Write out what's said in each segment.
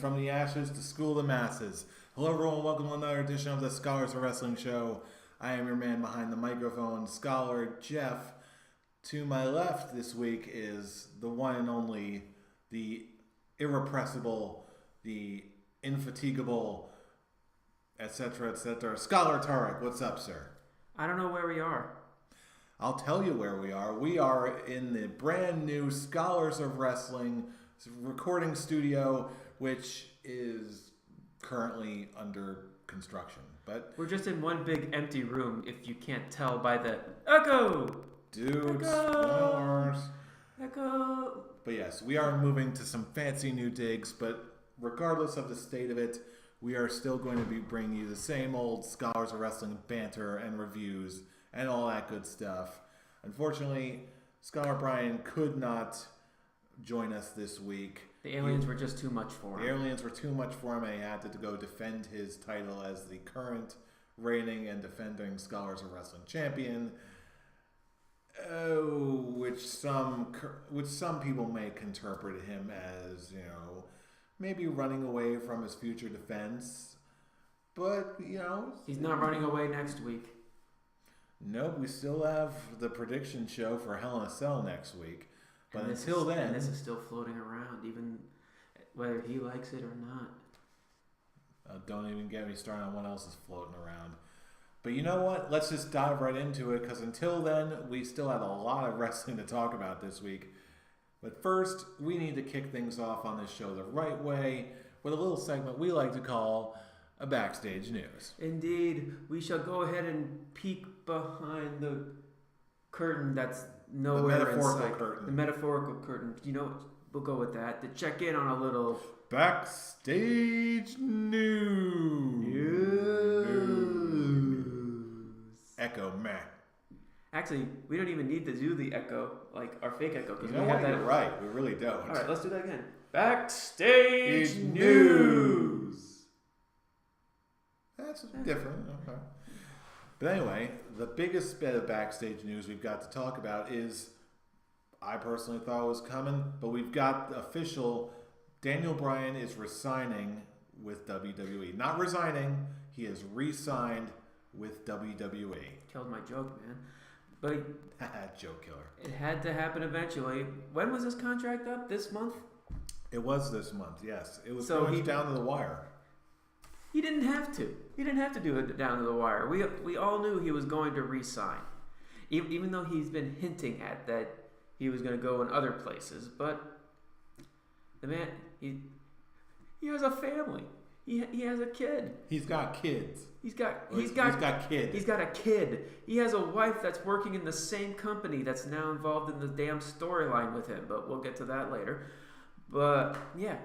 from the ashes to school the masses. Hello everyone, welcome to another edition of the Scholars of Wrestling Show. I am your man behind the microphone, Scholar Jeff. To my left this week is the one and only, the irrepressible, the infatigable, etc., Scholar Tarek. What's up, sir? I don't know where we are. I'll tell you where we are. We are in the brand new Scholars of Wrestling recording studio, which is currently under construction. But we're just in one big empty room, if you can't tell by the echo. Dude, spoilers. Echo. But yes, we are moving to some fancy new digs, but regardless of the state of it, we are still going to be bringing you the same old Scholars of Wrestling banter and reviews and all that good stuff. Unfortunately, Scholar Brian could not join us this week. The aliens were just too much for him. The aliens were too much for him, and he had to go defend his title as the current reigning and defending Scholars of Wrestling champion. Which some people may interpret him as, maybe running away from his future defense. But, he's not running away next week. Nope, we still have the prediction show for Hell in a Cell next week. But until then... And this is still floating around, even whether he likes it or not. Don't even get me started on what else is floating around. But you know what? Let's just dive right into it, because until then, we still have a lot of wrestling to talk about this week. But first, we need to kick things off on this show the right way with a little segment we like to call a Backstage News. Indeed, we shall go ahead and peek behind the curtain that's nowhere the metaphorical inside. Curtain. The metaphorical curtain. We'll go with that to check in on a little Backstage News. Echo meh. Actually, we don't even need to do the echo, like our fake echo, because we have that. You're right. We really don't. All right, let's do that again. Backstage News. That's different. Okay. But anyway, the biggest bit of backstage news we've got to talk about is, I personally thought it was coming, but we've got the official. Daniel Bryan is resigning with WWE. Not resigning, he is re-signed with WWE. Killed my joke, man. But joke killer. It had to happen eventually. When was this contract up? This month? It was this month, yes. It was going down to the wire. He didn't have to. He didn't have to do it down to the wire. We all knew he was going to re-sign. Even though he's been hinting at that he was going to go in other places. But the man, he has a family. He has a kid. He's got kids. He's got kids. He's got a kid. He has a wife that's working in the same company that's now involved in the damn storyline with him. But we'll get to that later. But yeah,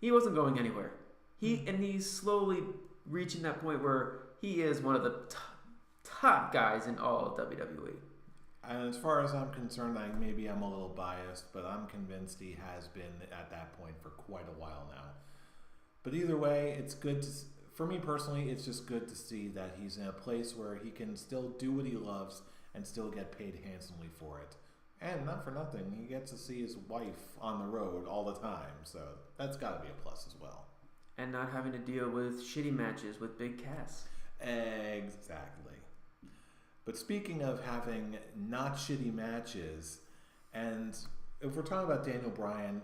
he wasn't going anywhere. He's slowly reaching that point where he is one of the top guys in all of WWE. And as far as I'm concerned, maybe I'm a little biased, but I'm convinced he has been at that point for quite a while now. But either way, it's good for me personally, it's just good to see that he's in a place where he can still do what he loves and still get paid handsomely for it. And not for nothing, he gets to see his wife on the road all the time, so that's got to be a plus as well. And not having to deal with shitty matches with Big Cass. Exactly. But speaking of having not shitty matches, and if we're talking about Daniel Bryan,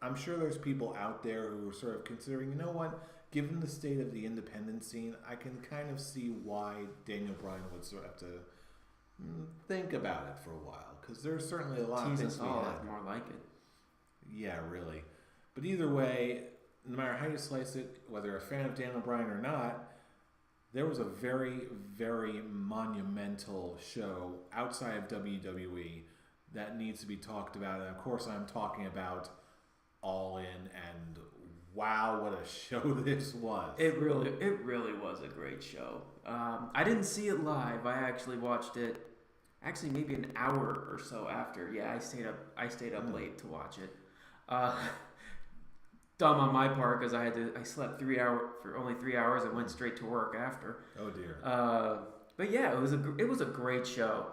I'm sure there's people out there who are sort of considering, you know what, given the state of the independent scene, I can kind of see why Daniel Bryan would sort of have to think about it for a while, because there's certainly a lot of things we had. More like it. Yeah, really. But either way, no matter how you slice it, whether you're a fan of Daniel Bryan or not, there was a very, very monumental show outside of WWE that needs to be talked about. And of course, I'm talking about All In, and wow, what a show this was. It really was a great show. I didn't see it live. I actually watched it maybe an hour or so after. Yeah, I stayed up late to watch it. Dumb on my part, because I slept for only 3 hours and went straight to work after. Oh dear. But yeah, it was a great show.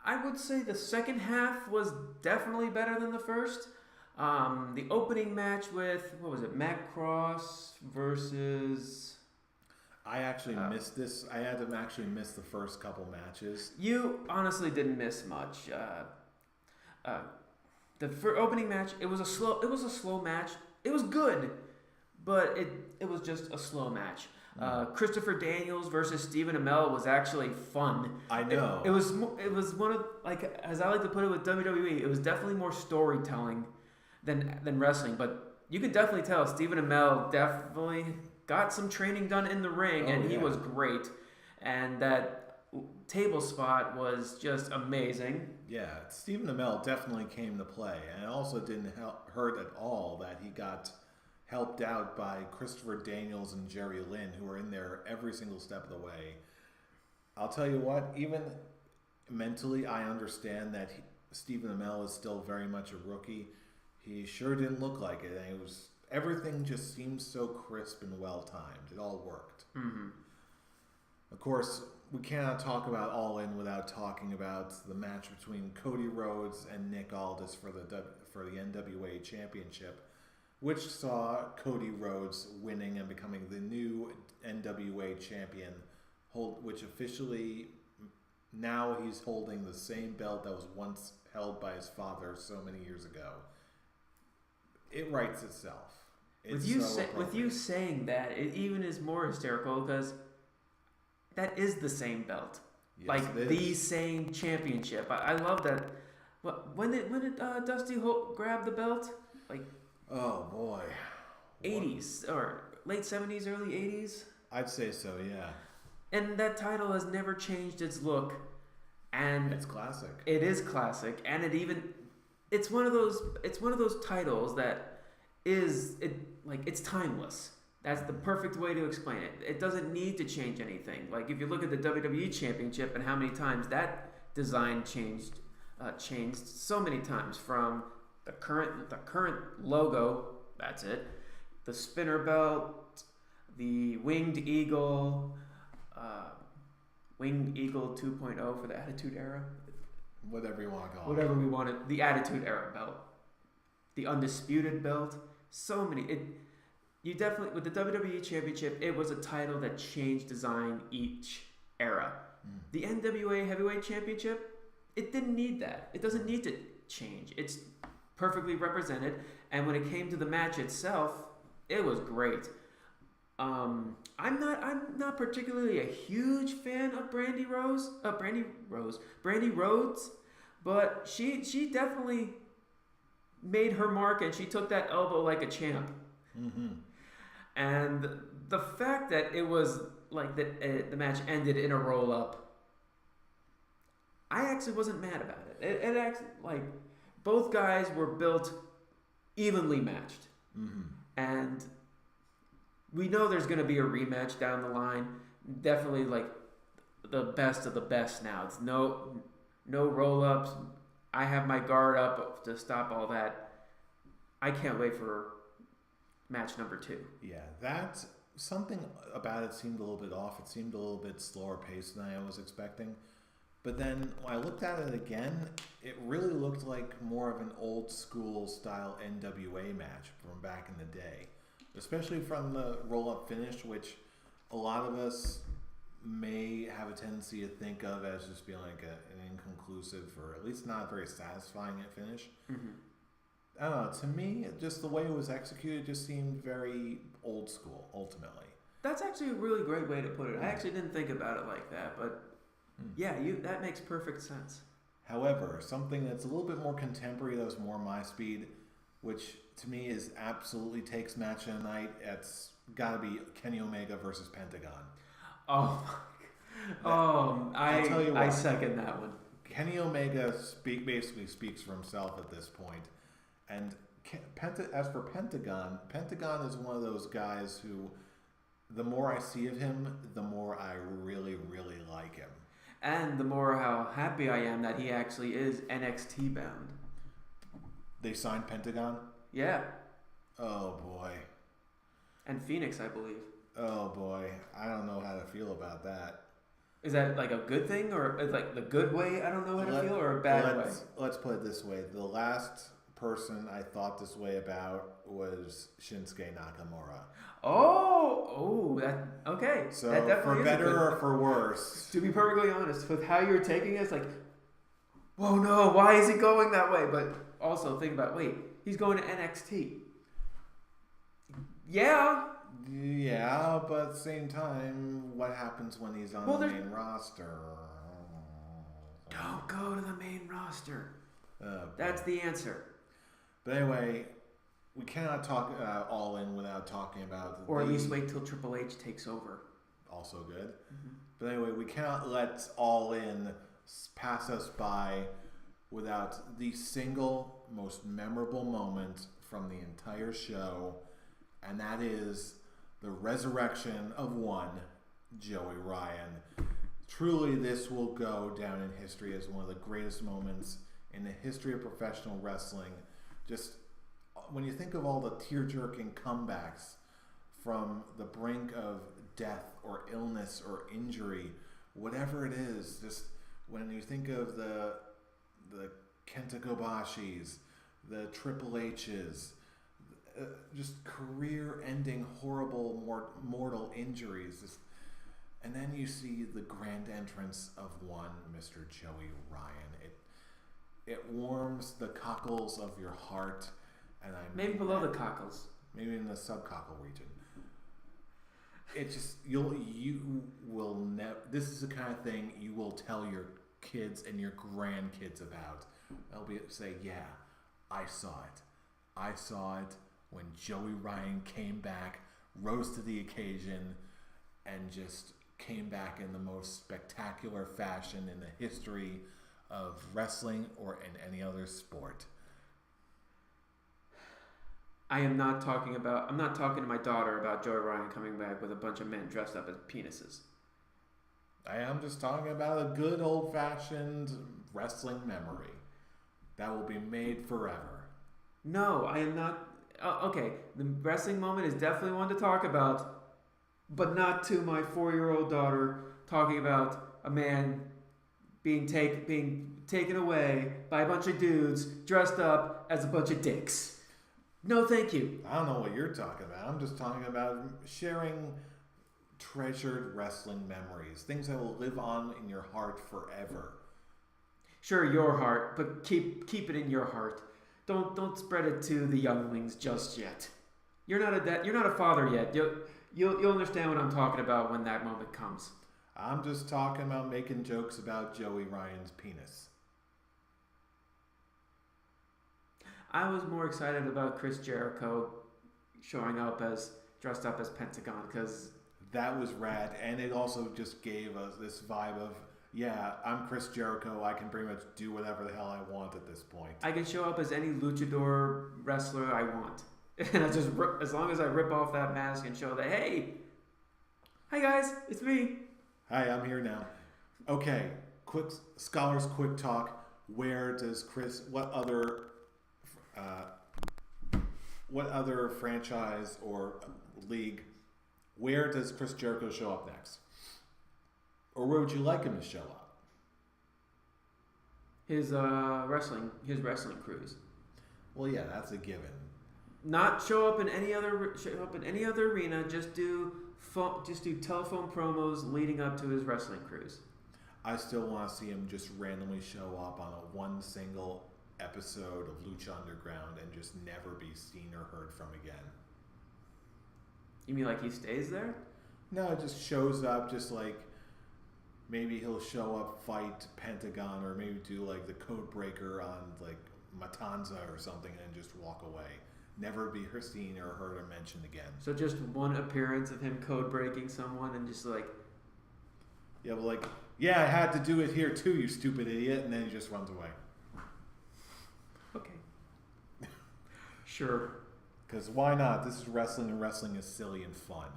I would say the second half was definitely better than the first. The opening match with, what was it, Matt Cross versus... I actually missed this. I had to actually miss the first couple matches. You honestly didn't miss much. The opening match, it was a slow match. It was good, but it was just a slow match. Christopher Daniels versus Stephen Amell was actually fun. I know. It was one of, like, as I like to put it with WWE, it was definitely more storytelling than wrestling. But you could definitely tell Stephen Amell definitely got some training done in the ring, and he was great. And that table spot was just amazing. Yeah, Stephen Amell definitely came to play, and it also didn't hurt at all that he got helped out by Christopher Daniels and Jerry Lynn, who were in there every single step of the way. I'll tell you what, even mentally, I understand that Stephen Amell is still very much a rookie. He sure didn't look like it, and everything just seemed so crisp and well timed. It all worked. Mm-hmm. Of course, we cannot talk about All In without talking about the match between Cody Rhodes and Nick Aldis for the NWA Championship, which saw Cody Rhodes winning and becoming the new NWA champion, which officially now he's holding the same belt that was once held by his father so many years ago. It writes itself. With you saying that, it even is more hysterical because that is the same belt. Yes, like the same championship. I love that. When did Dusty grab the belt? Like, oh boy, 80s or late 70s, early 80s. I'd say so, yeah. And that title has never changed its look, and it's classic. It is classic, and it's one of those titles that it's timeless. That's the perfect way to explain it. It doesn't need to change anything. Like, if you look at the WWE Championship and how many times that design changed so many times, from the current logo, that's it, the spinner belt, the Winged Eagle 2.0 for the Attitude Era. Whatever you want to call it. Whatever we wanted. The Attitude Era belt. The Undisputed belt. So many. You definitely, with the WWE Championship, it was a title that changed design each era. The NWA Heavyweight Championship, it didn't need that. It doesn't need to change. It's perfectly represented. And when it came to the match itself, it was great. I'm not particularly a huge fan of Brandy Rhodes, but she definitely made her mark, and she took that elbow like a champ. Mm-hmm. And the fact that it was like that, the match ended in a roll up, I actually wasn't mad about it. It actually, like, both guys were built evenly matched, and we know there's going to be a rematch down the line. Definitely, like, the best of the best now. It's no roll-ups. I have my guard up to stop all that. I can't wait for match number 2. Yeah, that's something about it seemed a little bit off. It seemed a little bit slower paced than I was expecting. But then when I looked at it again, it really looked like more of an old school style NWA match from back in the day. Especially from the roll-up finish, which a lot of us may have a tendency to think of as just being like an inconclusive, or at least not a very satisfying finish. I don't know. To me, just the way it was executed just seemed very old school, ultimately. That's actually a really great way to put it. I actually didn't think about it like that, but yeah, that makes perfect sense. However, something that's a little bit more contemporary, that was more my speed, which to me is absolutely takes match of the night. It's got to be Kenny Omega versus Pentagon. I tell you what, I second that one. Kenny Omega basically speaks for himself at this point. And as for Pentagon is one of those guys who, the more I see of him, the more I really, really like him. And the more how happy I am that he actually is NXT bound. They signed Pentagon? Yeah. Oh, boy. And Phoenix, I believe. Oh, boy. I don't know how to feel about that. Is that like a good thing, or like the good way I don't know how to feel, or a bad way? Let's put it this way. The last person I thought this way about was Shinsuke Nakamura. That okay. So that definitely for better or for worse. To be perfectly honest, with how you're taking it, it's like, whoa, no, why is he going that way? But also think about, wait, he's going to NXT. Yeah. Yeah, but at the same time, what happens when he's on the main roster? Don't go to the main roster. That's the answer. But anyway, we cannot talk All In without talking about... Or at least wait till Triple H takes over. Also good. Mm-hmm. But anyway, we cannot let All In pass us by without the single most memorable moment from the entire show, and that is the resurrection of one, Joey Ryan. Truly, this will go down in history as one of the greatest moments in the history of professional wrestling. Just when you think of all the tear-jerking comebacks from the brink of death or illness or injury, whatever it is, just when you think of the Kenta Kobashis, the Triple H's, just career-ending, horrible, mortal injuries. And then you see the grand entrance of one Mr. Joey Ryan. It warms the cockles of your heart, and maybe below the cockles, maybe in the subcockle region. It just you will never. This is the kind of thing you will tell your kids and your grandkids about. They'll say, "Yeah, I saw it. I saw it when Joey Ryan came back, rose to the occasion, and just came back in the most spectacular fashion in the history of wrestling or in any other sport." I'm not talking to my daughter about Joey Ryan coming back with a bunch of men dressed up as penises. I am just talking about a good old-fashioned wrestling memory that will be made forever. No, I am not. Okay, the wrestling moment is definitely one to talk about, but not to my 4-year-old daughter talking about a man being taken away by a bunch of dudes dressed up as a bunch of dicks. No, thank you. I don't know what you're talking about. I'm just talking about sharing treasured wrestling memories, things that will live on in your heart forever. Sure, your heart, but keep it in your heart. Don't spread it to the younglings just yet. You're not a father yet. You'll understand what I'm talking about when that moment comes. I'm just talking about making jokes about Joey Ryan's penis. I was more excited about Chris Jericho showing up dressed up as Pentagon, because that was rad, and it also just gave us this vibe of, yeah, I'm Chris Jericho. I can pretty much do whatever the hell I want at this point. I can show up as any luchador wrestler I want, and as long as I rip off that mask and show that, hey, hi guys, it's me. Hi, I'm here now. Okay, quick talk. Where does Chris? What other franchise or league? Where does Chris Jericho show up next? Or where would you like him to show up? His wrestling cruise. Well, yeah, that's a given. Not show up in any other arena. Just do telephone promos leading up to his wrestling cruise. I still want to see him just randomly show up on one single episode of Lucha Underground and just never be seen or heard from again. You mean like he stays there? No, it just shows up, just like maybe he'll show up, fight Pentagon, or maybe do like the Code Breaker on like Matanza or something and just walk away. Never be seen or heard or mentioned again. So just one appearance of him code breaking someone and just like... Yeah, well, like, yeah, I had to do it here too, you stupid idiot, and then he just runs away. Okay. Sure. Because why not? This is wrestling, and wrestling is silly and fun.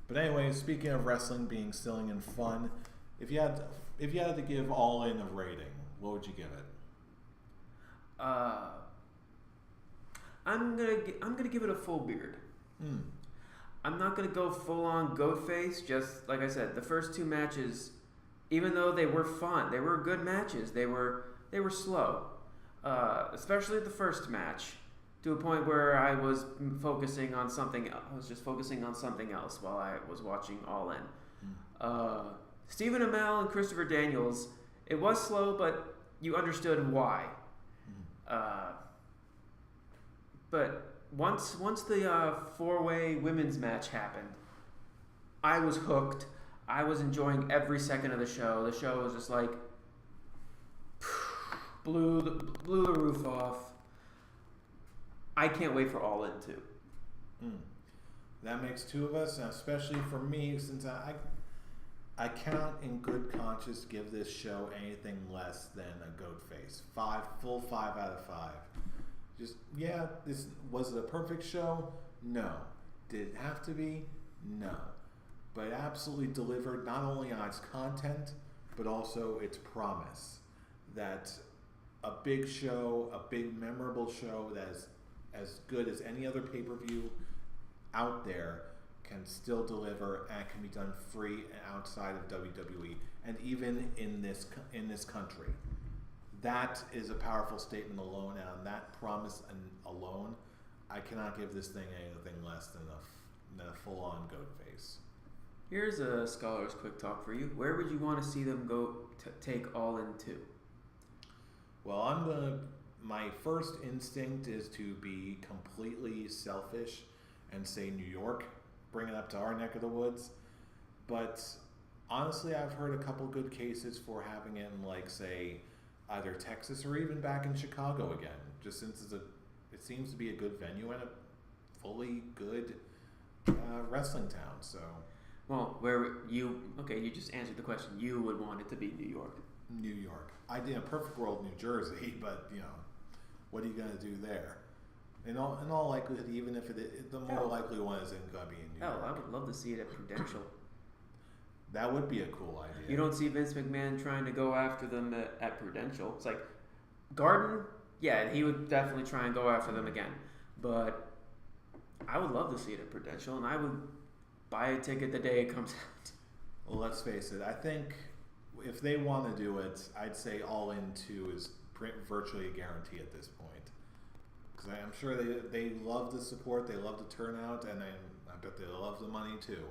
But anyway, speaking of wrestling being silly and fun, if you had to give All In a rating, what would you give it? I'm gonna give it a full beard. I'm not gonna go full on goat face. Just like I said, the first two matches, even though they were fun, they were good matches. They were slow. especially the first match, to a point where I was focusing on something. I was just focusing on something else while I was watching All In. Stephen Amell and Christopher Daniels. It was slow, but you understood why. But once the four-way women's match happened, I was hooked. I was enjoying every second of the show. The show was just like blew the roof off. I can't wait for All In 2. That makes two of us, and especially for me, since I cannot in good conscience give this show anything less than a goat face. 5 out of 5. Just, this was it a perfect show? No. Did it have to be? No. But it absolutely delivered not only on its content, but also its promise that a big show, a big memorable show that is as good as any other pay-per-view out there can still deliver and can be done free and outside of WWE and even in this country. That is a powerful statement alone, and on that promise alone, I cannot give this thing anything less than a full-on goat face. Here's a Scholar's quick talk for you. Where would you want to see them go to take All In 2? Well, my first instinct is to be completely selfish and say New York, bring it up to our neck of the woods. But honestly, I've heard a couple good cases for having it in, say, either Texas or even back in Chicago again, just since it seems to be a good venue and a fully good wrestling town. So, well, you just answered the question. You would want it to be New York. New York. I did a perfect world, New Jersey, but what are you gonna do there? In all likelihood, even if the more likely one is going to be in New York. I would love to see it at Prudential. That would be a cool idea. You don't see Vince McMahon trying to go after them at Prudential. It's like Garden, he would definitely try and go after them again. But I would love to see it at Prudential, and I would buy a ticket the day it comes out. Well, let's face it. I think if they want to do it, I'd say All In 2 is virtually a guarantee at this point. Because I'm sure they love the support, they love the turnout, and I bet they love the money too.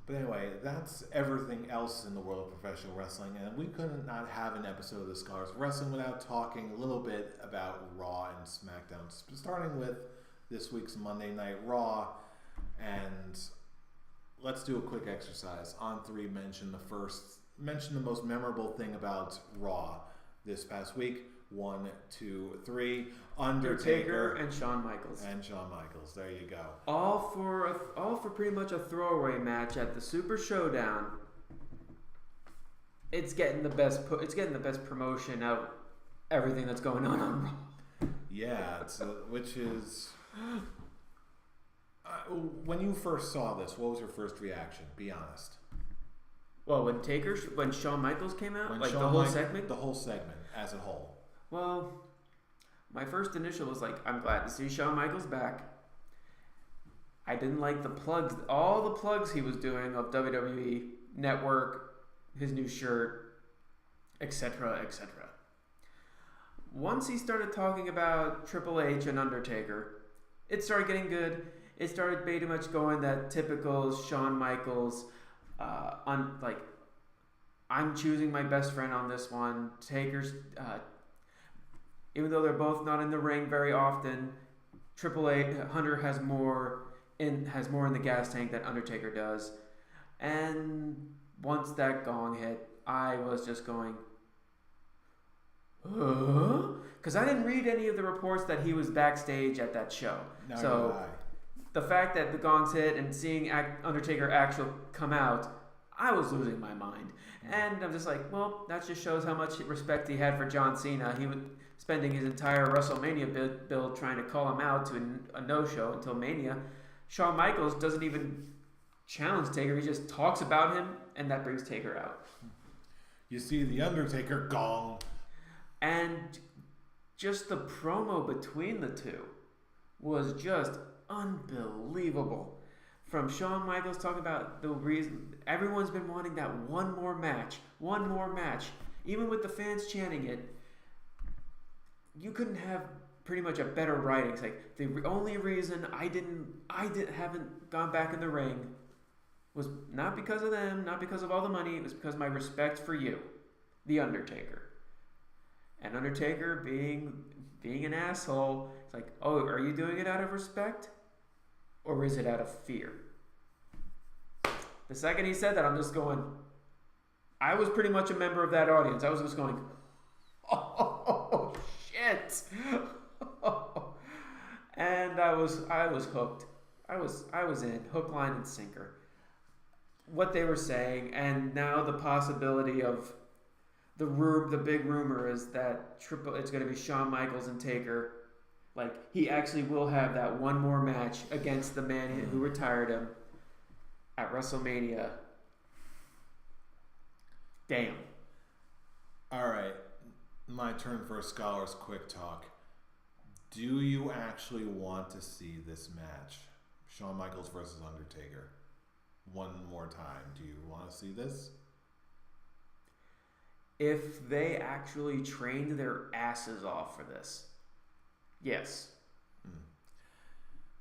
But anyway, that's everything else in the world of professional wrestling, and we couldn't not have an episode of the Scholars of Wrestling without talking a little bit about Raw and SmackDown, starting with this week's Monday Night Raw. And let's do a quick exercise. On 3, mention the most memorable thing about Raw this past week. 1, 2, 3. Undertaker and Shawn Michaels. There you go. All for pretty much a throwaway match at the Super Showdown. It's getting the best promotion out of everything that's going on Raw. Yeah, which is when you first saw this, what was your first reaction? Be honest. Well, when Shawn Michaels came out, the whole segment? The whole segment as a whole. Well, my first initial was I'm glad to see Shawn Michaels back. I didn't like the plugs, all the plugs he was doing of WWE Network, his new shirt, etc., etc. Once he started talking about Triple H and Undertaker, it started getting good. It started pretty much going that typical Shawn Michaels, I'm choosing my best friend on this one. Taker's, even though they're both not in the ring very often, Triple H Hunter has more in the gas tank than Undertaker does. And once that gong hit, I was just going, because I didn't read any of the reports that he was backstage at that show. No, so the fact that the gongs hit and seeing Undertaker actually come out, I was losing my mind. And I'm just like, well, that just shows how much respect he had for John Cena. He was spending his entire WrestleMania build trying to call him out to a no-show until Mania. Shawn Michaels doesn't even challenge Taker. He just talks about him, and that brings Taker out. You see the Undertaker gong. And just the promo between the two was just unbelievable. From Shawn Michaels talking about the reason everyone's been wanting that one more match, even with the fans chanting it. you couldn't have pretty much a better writing. It's like the only reason I haven't gone back in the ring was not because of them, not because of all the money. It was because of my respect for you, the Undertaker. And Undertaker being an asshole, it's like, oh, are you doing it out of respect, or is it out of fear? The second he said that, I'm just going. I was pretty much a member of that audience. I was just going, oh shit. And I was hooked. I was in hook, line, and sinker. What they were saying, and now the possibility of the big rumor is that it's going to be Shawn Michaels and Taker. Like, he actually will have that one more match against the man who retired him at WrestleMania. Damn. All right, my turn for a scholar's quick talk. Do you actually want to see this match, Shawn Michaels versus Undertaker, one more time? Do you want to see this? If they actually trained their asses off for this, yes.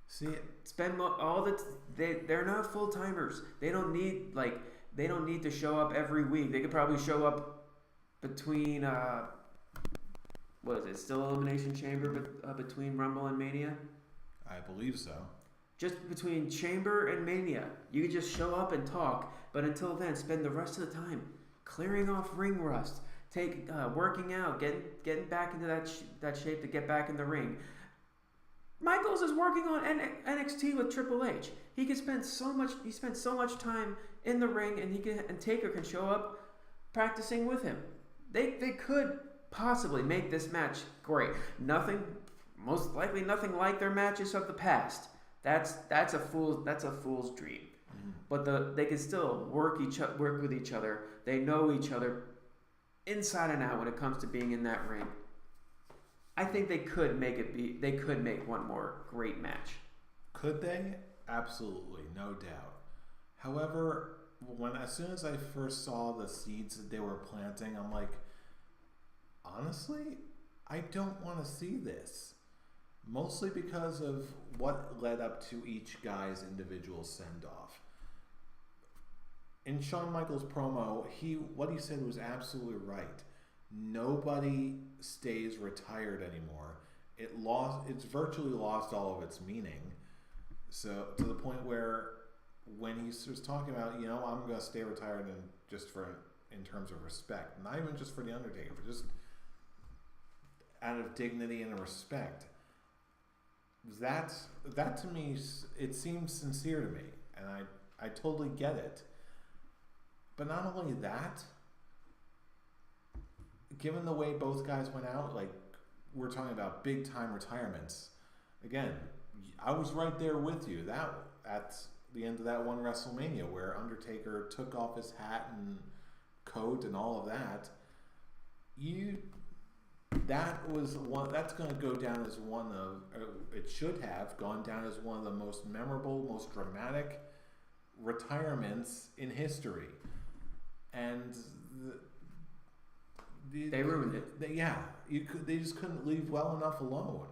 See, spend they're not full timers. They don't need to show up every week. They could probably show up between what is it? Still Elimination Chamber between Rumble and Mania? I believe so. Just between Chamber and Mania, you could just show up and talk. But until then, spend the rest of the time clearing off ring rust, working out, getting back into that shape to get back in the ring. Michaels is working on NXT with Triple H. He spent so much time in the ring, and Taker can show up practicing with him. They could possibly make this match great. Most likely nothing like their matches of the past. That's a fool's dream. Mm-hmm. But they can still work with each other. They know each other inside and out when it comes to being in that ring. I think they could make one more great match. Could they? Absolutely, no doubt. However, as soon as I first saw the seeds that they were planting, I'm like, honestly, I don't want to see this. Mostly because of what led up to each guy's individual send-off. In Shawn Michaels' promo, what he said was absolutely right. Nobody stays retired anymore. It's virtually lost all of its meaning. So to the point where when he was talking about, I'm going to stay retired in terms of respect, not even just for the Undertaker, but just out of dignity and respect. That to me, it seems sincere to me, and I totally get it. But not only that, given the way both guys went out, like, we're talking about big time retirements. Again, I was right there with you. That at the end of that one WrestleMania where Undertaker took off his hat and coat and all of that. That's going to go down as one of, it should have gone down as one of the most memorable, most dramatic retirements in history. And they ruined it. They just couldn't leave well enough alone.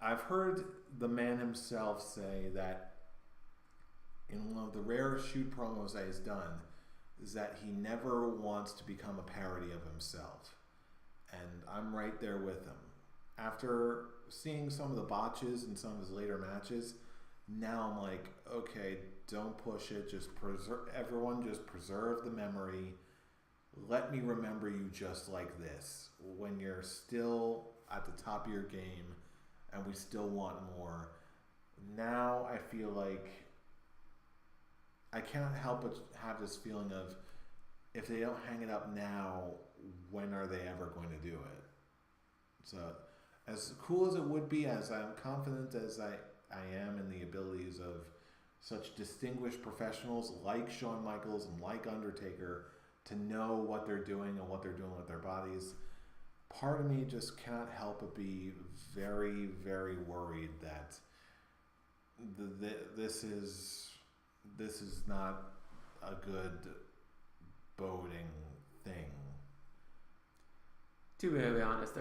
I've heard the man himself say that in one of the rare shoot promos that he's done, is that he never wants to become a parody of himself. And I'm right there with him. After seeing some of the botches in some of his later matches, now I'm like, okay, don't push it. Just preserve the memory. Let me remember you just like this. When you're still at the top of your game and we still want more. Now I feel like I can't help but have this feeling of, if they don't hang it up now, when are they ever going to do it? So, as cool as it would be, as I'm confident as I am in the abilities of such distinguished professionals like Shawn Michaels and like Undertaker to know what they're doing and what they're doing with their bodies, part of me just cannot help but be very, very worried that this is not a good boding thing. To be honest,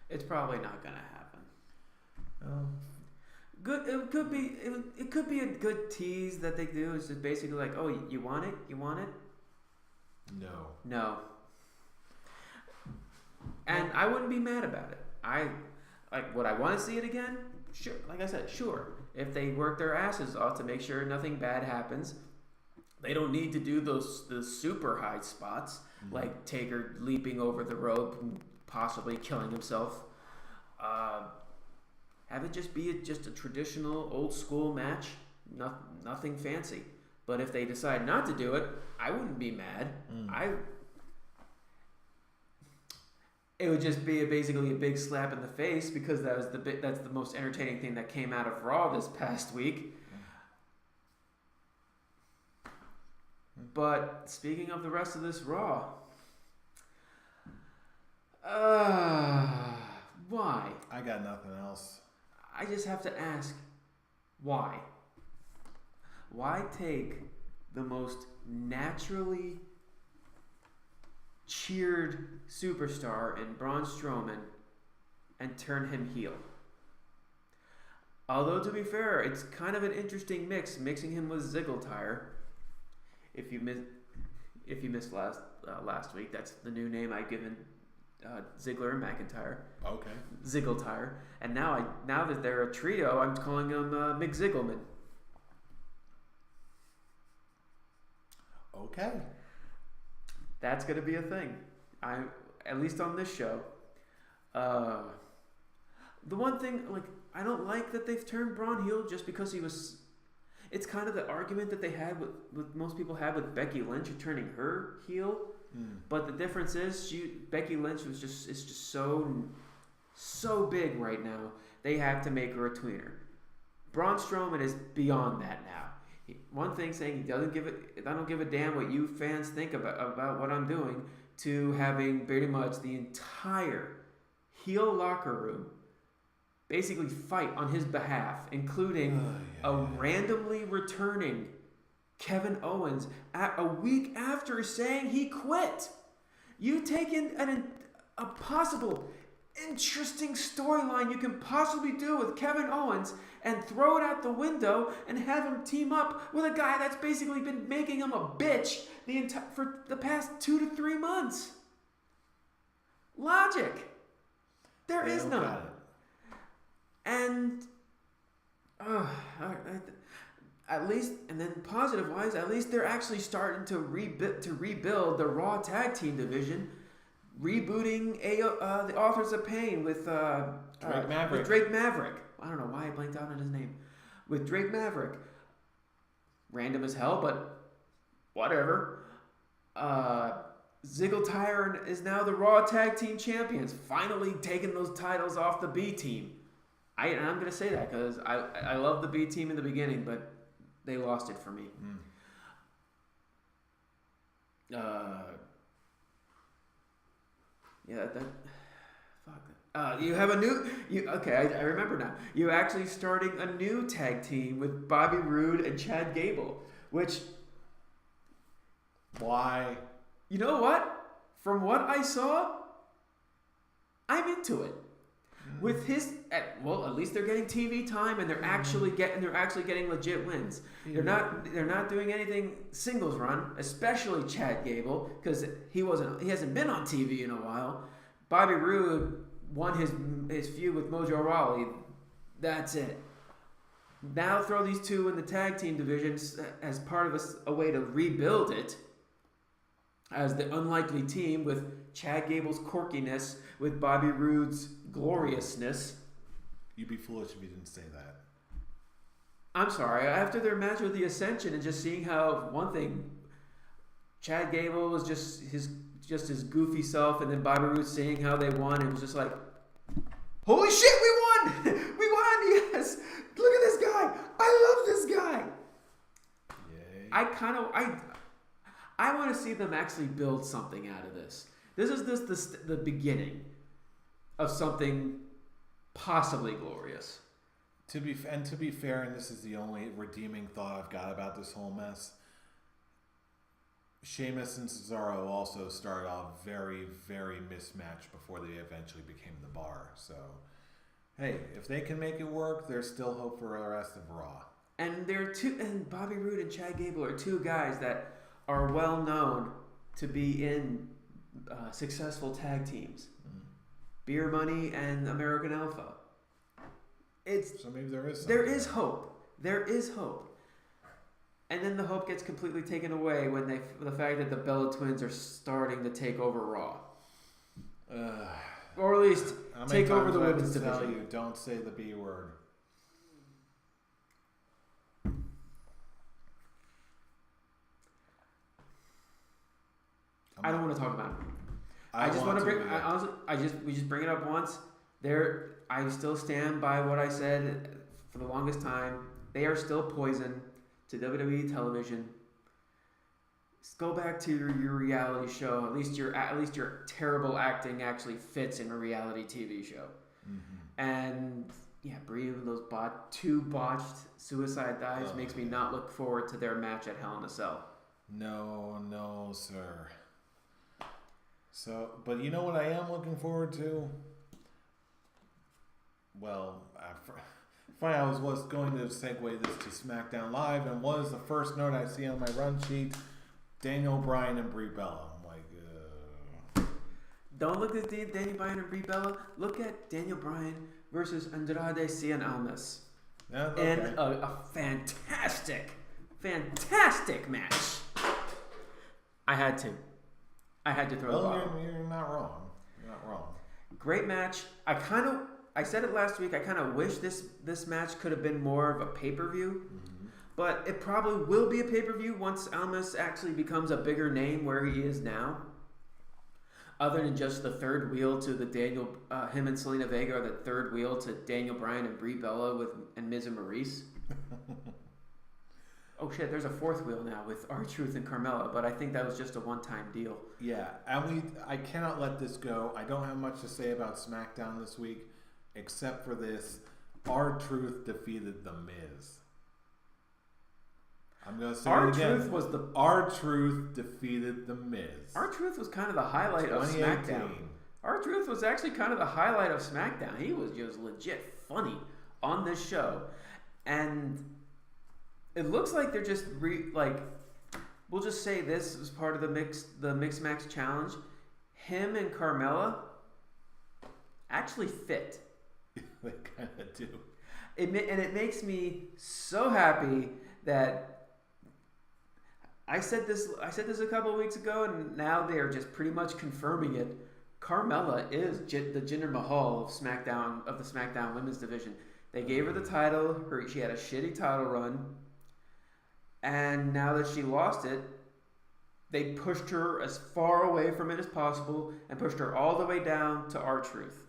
it's probably not gonna happen. Good. It could be. It could be a good tease that they do. It's just basically like, oh, you want it? You want it? No. And I wouldn't be mad about it. Would I want to see it again? Sure. Like I said, sure. If they work their asses off to make sure nothing bad happens, they don't need to do the super high spots like Taker leaping over the rope and possibly killing himself. Have it just be just a traditional old school match, nothing fancy. But if they decide not to do it, I wouldn't be mad. It would just be basically a big slap in the face because that's the most entertaining thing that came out of Raw this past week. But speaking of the rest of this Raw, why? I got nothing else. I just have to ask, why? Why take the most naturally cheered superstar in Braun Strowman and turn him heel? Although, to be fair, it's kind of an interesting mixing him with Ziggletire. If you missed last week, that's the new name I've given Ziggler and McIntyre. Okay. Ziggletire, and now that they're a trio, I'm calling them McZiggleman. Okay. That's gonna be a thing. At least on this show. The one thing, I don't like that they've turned Braun heel just because he was. It's kind of the argument that they had with most people had with Becky Lynch turning her heel. But the difference is Becky Lynch is just so big right now. They have to make her a tweener. Braun Strowman is beyond that now. One thing saying I don't give a damn what you fans think about what I'm doing, to having pretty much the entire heel locker room basically fight on his behalf, including randomly returning Kevin Owens a week after saying he quit. You take in a possible interesting storyline you can possibly do with Kevin Owens and throw it out the window and have him team up with a guy that's basically been making him a bitch for the past 2 to 3 months. Logic. There is none. And at least, and then positive wise, at least they're actually starting to rebuild the Raw Tag Team division, rebooting the Authors of Pain with Drake Maverick. I don't know why I blanked out on his name. With Drake Maverick, random as hell, but whatever. Ziggletire is now the Raw Tag Team champions, finally taking those titles off the B Team. And I'm going to say that because I love the B Team in the beginning, but they lost it for me. You have a new... I remember now. You're actually starting a new tag team with Bobby Roode and Chad Gable, which... Why? You know what? From what I saw, I'm into it. With his, at least they're getting TV time, and they're actually getting legit wins. They're not doing anything singles run, especially Chad Gable, because he hasn't been on TV in a while. Bobby Roode won his feud with Mojo Rawley. That's it. Now throw these two in the tag team divisions as part of a way to rebuild it as the unlikely team with Chad Gable's quirkiness, with Bobby Roode's gloriousness. You'd be foolish if you didn't say that. I'm sorry. After their match with the Ascension and just seeing how one thing, Chad Gable was just his goofy self, and then Bobby Roode seeing how they won, it was just like, holy shit, we won! We won! Yes! Look at this guy! I love this guy! Yay. I want to see them actually build something out of this. This is the beginning of something possibly glorious. To be fair, and this is the only redeeming thought I've got about this whole mess, Sheamus and Cesaro also started off very, very mismatched before they eventually became the Bar. So, hey, if they can make it work, there's still hope for the rest of Raw. And and Bobby Roode and Chad Gable are two guys that are well known to be in successful tag teams. Beer Money and American Alpha. So maybe there is something. There is hope. There is hope. And then the hope gets completely taken away when the fact that the Bella Twins are starting to take over Raw. Or at least take over the women's division. Tell you, don't say the B word. I don't want to talk about it. We just bring it up once. I still stand by what I said for the longest time. They are still poison to WWE television. Just go back to your reality show. At least your terrible acting actually fits in a reality TV show. Mm-hmm. And yeah, Brie, those two botched suicide dives makes me not look forward to their match at Hell in a Cell. No, sir. So, but you know what I am looking forward to? Well, I was going to segue this to SmackDown Live, and was the first note I see on my run sheet, Daniel Bryan and Brie Bella. I'm like, Don't look at Daniel Bryan and Brie Bella. Look at Daniel Bryan versus Andrade Cien Almas. Okay. In a fantastic match. I had to throw the bottle. You're not wrong. You're not wrong. Great match. I said it last week. I kind of wish this match could have been more of a pay-per-view. Mm-hmm. But it probably will be a pay-per-view once Almas actually becomes a bigger name where he is now. Other than just the third wheel to him and Selena Vega are the third wheel to Daniel Bryan and Brie Bella and Miz and Maurice. Oh shit, there's a fourth wheel now with R-Truth and Carmella, but I think that was just a one-time deal. Yeah, and I cannot let this go. I don't have much to say about SmackDown this week, except for this. R-Truth defeated The Miz. I'm going to say it again. R-Truth defeated The Miz. R-Truth was kind of the highlight of SmackDown. R-Truth was actually kind of the highlight of SmackDown. He was just legit funny on this show. And it looks like they're just we'll just say this as part of the Mixed Match Challenge. Him and Carmella actually fit. They kind of do. It makes me so happy that I said this a couple of weeks ago, and now they are just pretty much confirming it. Carmella is the Jinder Mahal of the SmackDown Women's Division. They gave her the title. She had a shitty title run. And now that she lost it, they pushed her as far away from it as possible and pushed her all the way down to R-Truth.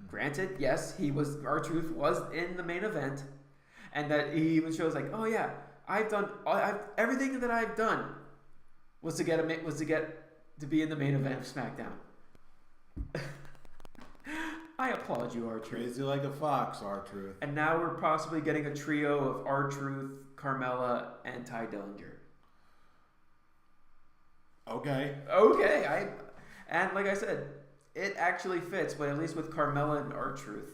Granted, yes, R-Truth was in the main event, and that he even shows like, oh yeah, everything that I've done was to get to be in the main event of SmackDown. I applaud you, R-Truth. Crazy like a fox, R-Truth. And now we're possibly getting a trio of R-Truth, Carmella, and Ty Dillinger. Okay. And like I said, it actually fits, but at least with Carmella and R-Truth.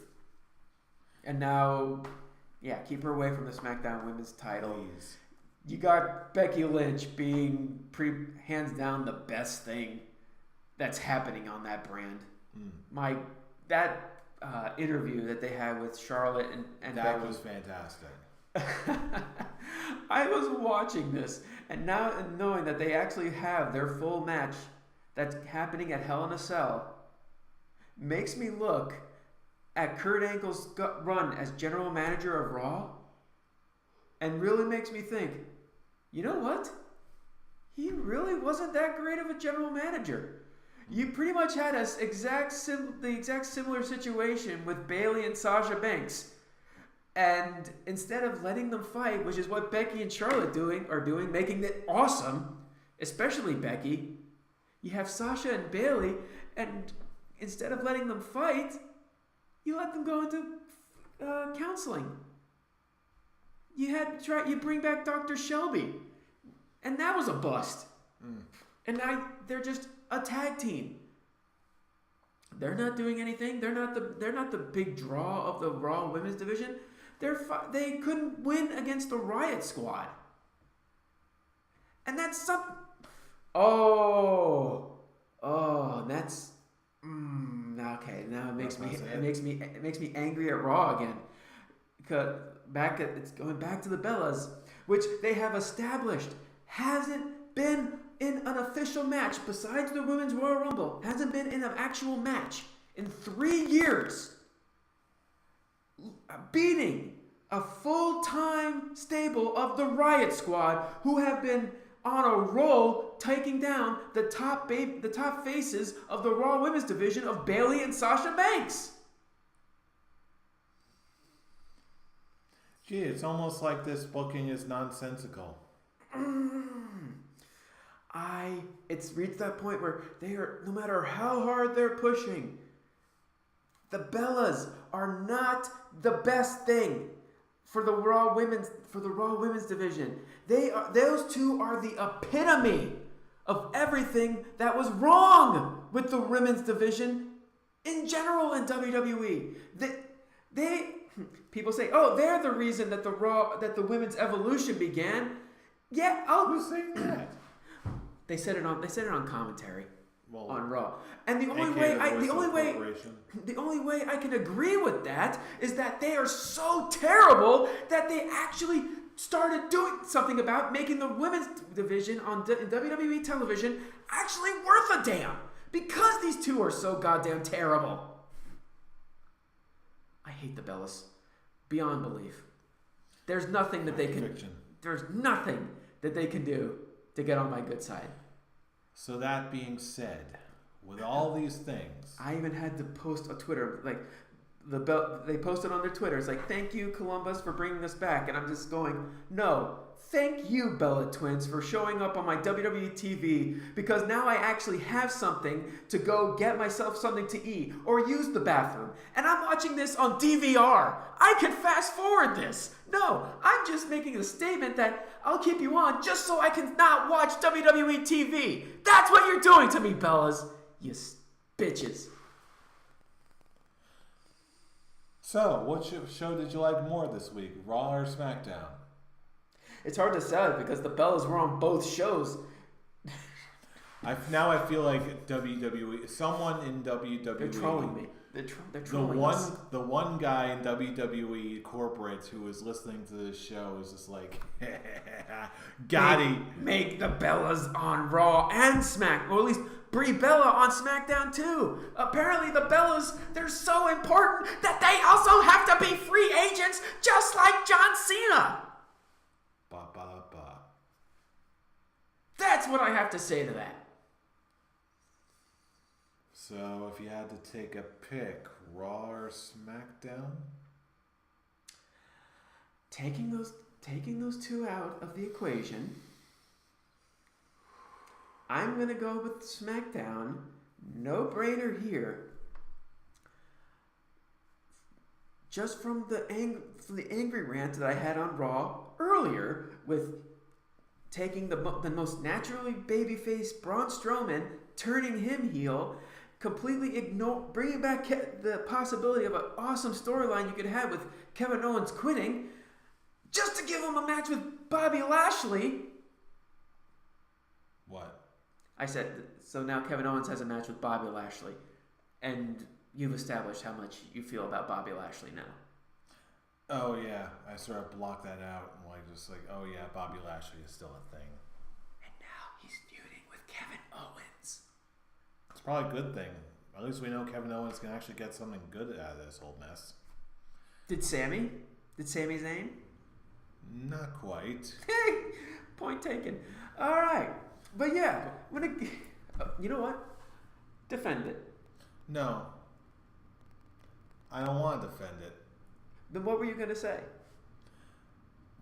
And now, yeah, keep her away from the SmackDown Women's title. Please. You got Becky Lynch being hands down the best thing that's happening on that brand. That interview that they had with Charlotte and that Becky was fantastic. I was watching this, and now knowing that they actually have their full match that's happening at Hell in a Cell makes me look at Kurt Angle's run as general manager of Raw and really makes me think, you know what? He really wasn't that great of a general manager. You pretty much had the exact similar situation with Bayley and Sasha Banks. And instead of letting them fight, which is what Becky and Charlotte are doing, making it awesome, especially Becky, you have Sasha and Bayley, and instead of letting them fight, you let them go into counseling. You bring back Dr. Shelby, and that was a bust. And now they're just a tag team. They're not doing anything. They're not the big draw of the Raw Women's Division. They couldn't win against the Riot Squad. And that's something. That's okay. Now it makes me angry at Raw again. Because it's going back to the Bellas, which they have established hasn't been in an official match besides the Women's Royal Rumble. Hasn't been in an actual match in 3 years. Beating a full-time stable of the Riot Squad, who have been on a roll, taking down the top faces of the Raw Women's Division of Bayley and Sasha Banks. Gee, it's almost like this booking is nonsensical. It's reached that point where they are, no matter how hard they're pushing, the Bellas are not the best thing for the Raw Women's Division. Those two are the epitome of everything that was wrong with the Women's Division in general in WWE. People say, "Oh, they're the reason that the women's evolution began." Yeah, who's saying that? They said it on commentary on Raw. And the only way I can agree with that is that they are so terrible that they actually started doing something about making the women's division in WWE television actually worth a damn, because these two are so goddamn terrible. I hate the Bellas beyond belief. There's nothing that they can. There's nothing that they can do to get on my good side. So that being said, with all these things, I even had to post on Twitter, like they posted on their Twitter. It's like, "Thank you, Columbus, for bringing us back," and I'm just going, "No, thank you, Bella Twins, for showing up on my WWE TV, because now I actually have something to go get myself something to eat or use the bathroom. And I'm watching this on DVR. I can fast forward this. No, I'm just making a statement that I'll keep you on just so I can not watch WWE TV. That's what you're doing to me, Bellas. You bitches." So, what show did you like more this week, Raw or SmackDown? It's hard to say because the Bellas were on both shows. Now I feel like WWE, someone in WWE. They're trolling me. They're trolling us. The one guy in WWE corporate who is listening to this show is just like, Make the Bellas on Raw and SmackDown, or at least Brie Bella on SmackDown too. Apparently the Bellas, they're so important that they also have to be free agents just like John Cena. Ba ba ba. That's what I have to say to that. So, if you had to take a pick, Raw or SmackDown? Taking those two out of the equation, I'm gonna go with SmackDown. No brainer here. Just from the angry rant that I had on Raw earlier, with taking the most naturally babyface Braun Strowman, turning him heel, completely bringing back the possibility of an awesome storyline you could have with Kevin Owens quitting, just to give him a match with Bobby Lashley. What? I said, so now Kevin Owens has a match with Bobby Lashley, and you've established how much you feel about Bobby Lashley now. Oh yeah, I sort of blocked that out and oh yeah, Bobby Lashley is still a thing. And now he's feuding with Kevin Owens. It's probably a good thing. At least we know Kevin Owens can actually get something good out of this whole mess. Did Sammy's name? Not quite. Point taken. All right, but yeah, you know what? Defend it. No, I don't want to defend it. Then what were you gonna say?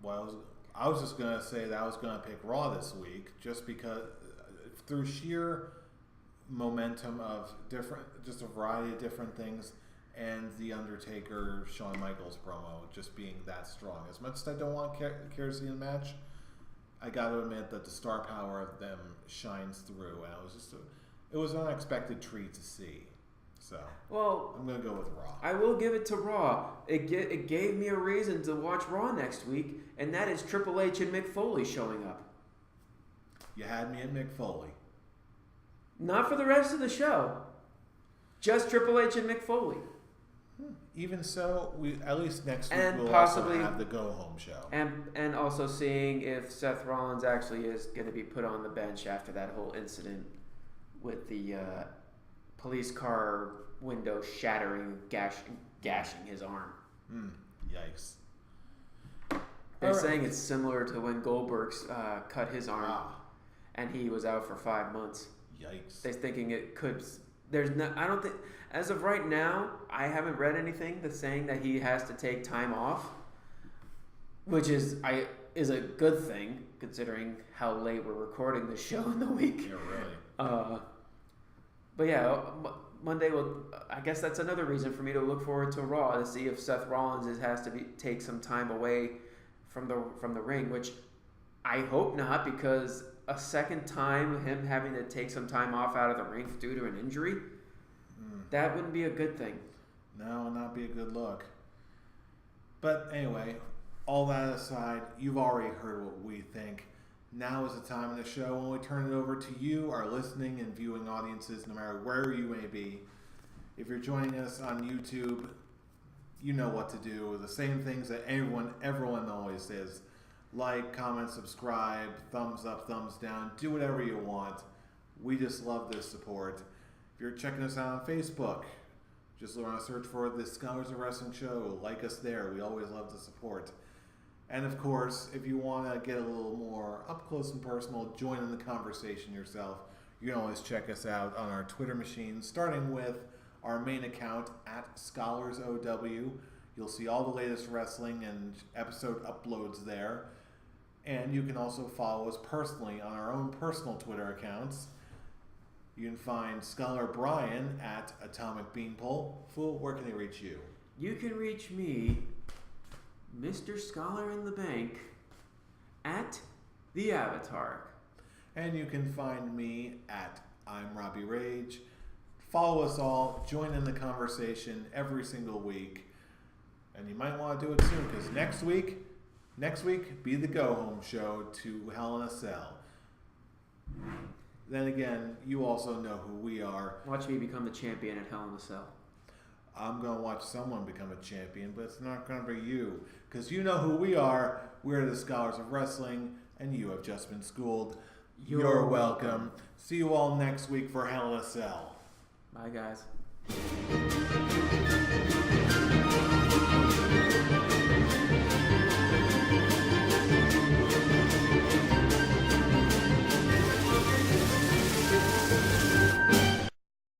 Well, I was just gonna say that I was gonna pick Raw this week, just because through sheer momentum of just a variety of different things, and the Undertaker Shawn Michaels promo just being that strong. As much as I don't want Kerosene match, I got to admit that the star power of them shines through, and it was an unexpected treat to see. So, well, I'm going to go with Raw. I will give it to Raw. It gave me a reason to watch Raw next week, and that is Triple H and Mick Foley showing up. You had me at Mick Foley. Not for the rest of the show. Just Triple H and Mick Foley. Even so, we at least next week And we'll possibly also have the Go Home show. And also seeing if Seth Rollins actually is going to be put on the bench after that whole incident with the police car window shattering, gashing his arm. Yikes. They're saying it's similar to when Goldberg's cut his arm, and he was out for 5 months. Yikes. They're thinking it could. I don't think, as of right now, I haven't read anything that's saying that he has to take time off, which is a good thing considering how late we're recording the show in the week. Yeah, really. But yeah, Monday I guess that's another reason for me to look forward to Raw, to see if Seth Rollins has to take some time away from the ring, which I hope not, because a second time him having to take some time off out of the ring due to an injury, that wouldn't be a good thing. No, not be a good look. But anyway, all that aside, you've already heard what we think. Now is the time in the show when we turn it over to you, our listening and viewing audiences, no matter where you may be. If you're joining us on YouTube, you know what to do. The same things that everyone always says. Like, comment, subscribe, thumbs up, thumbs down, do whatever you want. We just love this support. If you're checking us out on Facebook, just want to search for the Scholars of Wrestling Show. Like us there. We always love the support. And of course, if you want to get a little more up close and personal, join in the conversation yourself. You can always check us out on our Twitter machines, starting with our main account at ScholarsOW. You'll see all the latest wrestling and episode uploads there. And you can also follow us personally on our own personal Twitter accounts. You can find Scholar Brian at Atomic Beanpole. Fool, where can they reach you? You can reach me, Mr. Scholar in the Bank, at The Avatar. And you can find me at I'm Robbie Rage. Follow us all. Join in the conversation every single week. And you might want to do it soon, because next week, be the go-home show to Hell in a Cell. Then again, you also know who we are. Watch me become the champion at Hell in a Cell. I'm going to watch someone become a champion, but it's not going to be you. Because you know who we are. We're the Scholars of Wrestling, and you have just been schooled. You're welcome. See you all next week for Hell in a Cell. Bye, guys.